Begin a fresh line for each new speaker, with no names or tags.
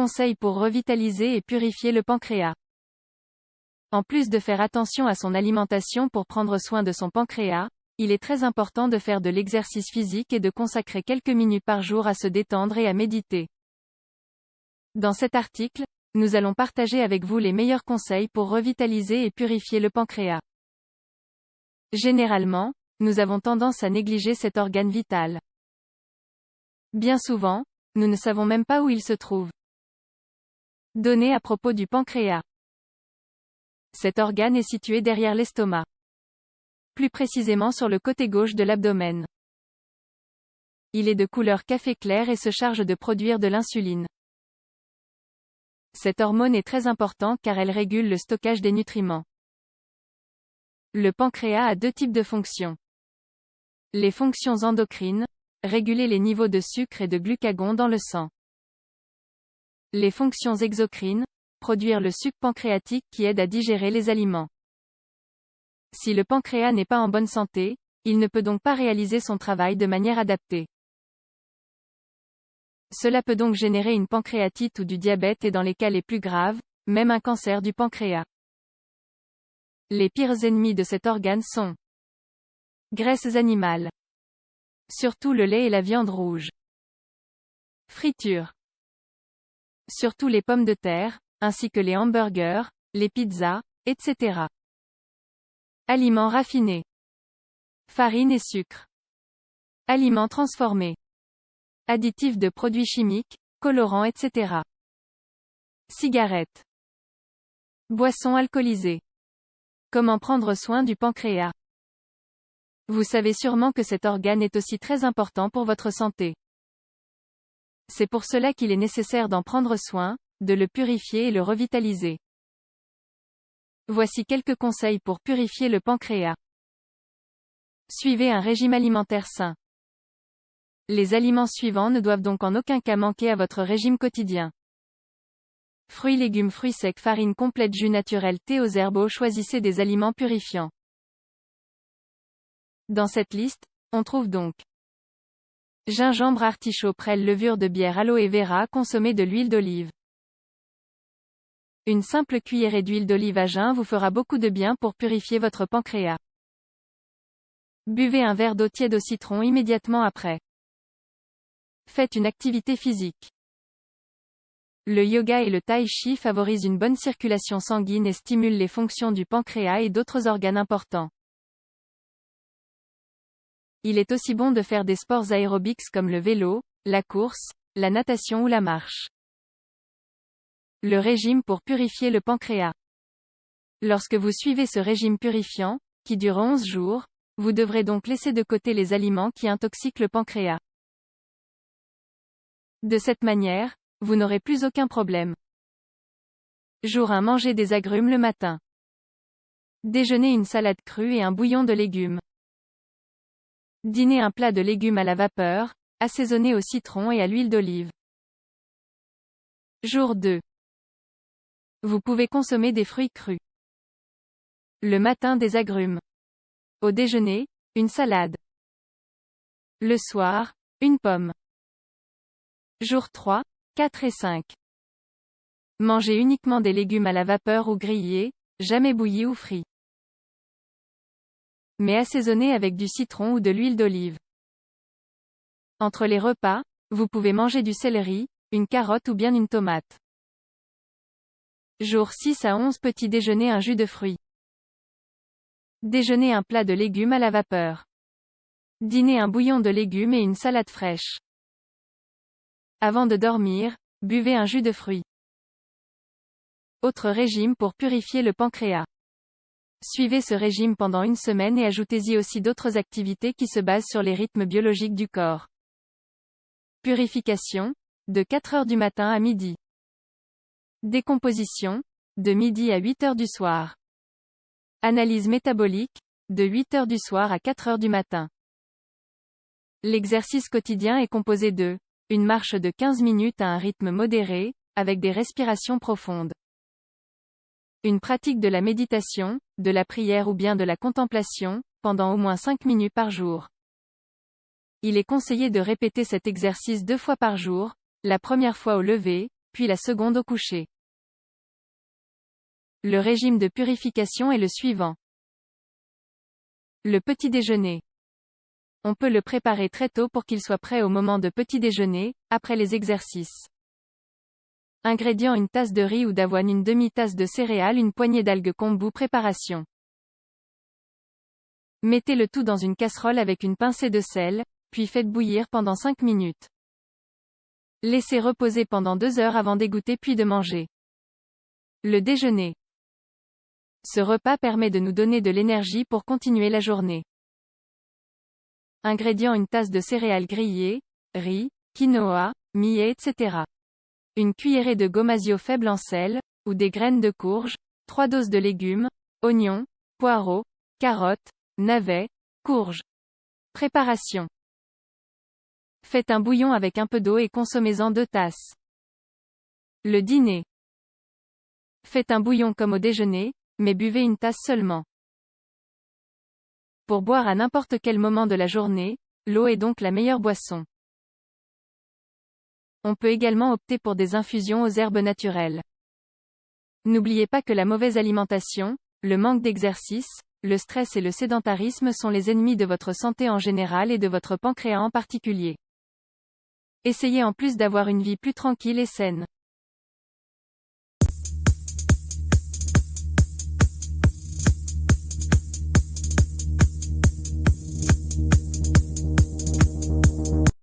Conseils pour revitaliser et purifier le pancréas. En plus de faire attention à son alimentation pour prendre soin de son pancréas, il est très important de faire de l'exercice physique et de consacrer quelques minutes par jour à se détendre et à méditer. Dans cet article, nous allons partager avec vous les meilleurs conseils pour revitaliser et purifier le pancréas. Généralement, nous avons tendance à négliger cet organe vital. Bien souvent, nous ne savons même pas où il se trouve. Données à propos du pancréas. Cet organe est situé derrière l'estomac. Plus précisément sur le côté gauche de l'abdomen. Il est de couleur café clair et se charge de produire de l'insuline. Cette hormone est très importante car elle régule le stockage des nutriments. Le pancréas a deux types de fonctions. Les fonctions endocrines, réguler les niveaux de sucre et de glucagon dans le sang. Les fonctions exocrines, produire le suc pancréatique qui aide à digérer les aliments. Si le pancréas n'est pas en bonne santé, il ne peut donc pas réaliser son travail de manière adaptée. Cela peut donc générer une pancréatite ou du diabète et dans les cas les plus graves, même un cancer du pancréas. Les pires ennemis de cet organe sont graisses animales. Surtout le lait et la viande rouge. Friture. Surtout les pommes de terre, ainsi que les hamburgers, les pizzas, etc. Aliments raffinés. Farine et sucre. Aliments transformés. Additifs de produits chimiques, colorants, etc. Cigarettes. Boissons alcoolisées. Comment prendre soin du pancréas? Vous savez sûrement que cet organe est aussi très important pour votre santé. C'est pour cela qu'il est nécessaire d'en prendre soin, de le purifier et le revitaliser. Voici quelques conseils pour purifier le pancréas. Suivez un régime alimentaire sain. Les aliments suivants ne doivent donc en aucun cas manquer à votre régime quotidien. Fruits, légumes, fruits secs, farine complète, jus naturel, thé aux herbes. Choisissez des aliments purifiants. Dans cette liste, on trouve donc gingembre, artichaut, prêle, levure de bière, aloe vera. Consommez de l'huile d'olive. Une simple cuillerée d'huile d'olive à jeun vous fera beaucoup de bien pour purifier votre pancréas. Buvez un verre d'eau tiède au citron immédiatement après. Faites une activité physique. Le yoga et le tai chi favorisent une bonne circulation sanguine et stimulent les fonctions du pancréas et d'autres organes importants. Il est aussi bon de faire des sports aérobiques comme le vélo, la course, la natation ou la marche. Le régime pour purifier le pancréas. Lorsque vous suivez ce régime purifiant, qui dure 11 jours, vous devrez donc laisser de côté les aliments qui intoxiquent le pancréas. De cette manière, vous n'aurez plus aucun problème. Jour 1. Mangez des agrumes le matin. Déjeuner une salade crue et un bouillon de légumes. Dîner un plat de légumes à la vapeur, assaisonné au citron et à l'huile d'olive. Jour 2. Vous pouvez consommer des fruits crus. Le matin des agrumes. Au déjeuner, une salade. Le soir, une pomme. Jour 3, 4 et 5. Mangez uniquement des légumes à la vapeur ou grillés, jamais bouillis ou frits. Mais assaisonnés avec du citron ou de l'huile d'olive. Entre les repas, vous pouvez manger du céleri, une carotte ou bien une tomate. Jour 6 à 11. Petit déjeuner, un jus de fruits. Déjeuner un plat de légumes à la vapeur. Dîner un bouillon de légumes et une salade fraîche. Avant de dormir, buvez un jus de fruits. Autre régime pour purifier le pancréas. Suivez ce régime pendant une semaine et ajoutez-y aussi d'autres activités qui se basent sur les rythmes biologiques du corps. Purification, de 4 heures du matin à midi. Décomposition, de midi à 8 heures du soir. Analyse métabolique, de 8 heures du soir à 4 heures du matin. L'exercice quotidien est composé de une marche de 15 minutes à un rythme modéré, avec des respirations profondes. Une pratique de la méditation, de la prière ou bien de la contemplation, pendant au moins 5 minutes par jour. Il est conseillé de répéter cet exercice 2 fois par jour, la première fois au lever, puis la seconde au coucher. Le régime de purification est le suivant. Le petit déjeuner. On peut le préparer très tôt pour qu'il soit prêt au moment de petit déjeuner, après les exercices. Ingrédients: une tasse de riz ou d'avoine, une demi-tasse de céréales, une poignée d'algues kombu. Préparation. Mettez le tout dans une casserole avec une pincée de sel, puis faites bouillir pendant 5 minutes. Laissez reposer pendant 2 heures avant d'égoutter puis de manger. Le déjeuner. Ce repas permet de nous donner de l'énergie pour continuer la journée. Ingrédients: une tasse de céréales grillées, riz, quinoa, millet, etc. Une cuillerée de gomasio faible en sel, ou des graines de courge, 3 doses de légumes, oignons, poireaux, carottes, navets, courges. Préparation. Faites un bouillon avec un peu d'eau et consommez-en 2 tasses. Le dîner. Faites un bouillon comme au déjeuner, mais buvez une tasse seulement. Pour boire à n'importe quel moment de la journée, l'eau est donc la meilleure boisson. On peut également opter pour des infusions aux herbes naturelles. N'oubliez pas que la mauvaise alimentation, le manque d'exercice, le stress et le sédentarisme sont les ennemis de votre santé en général et de votre pancréas en particulier. Essayez en plus d'avoir une vie plus tranquille et saine.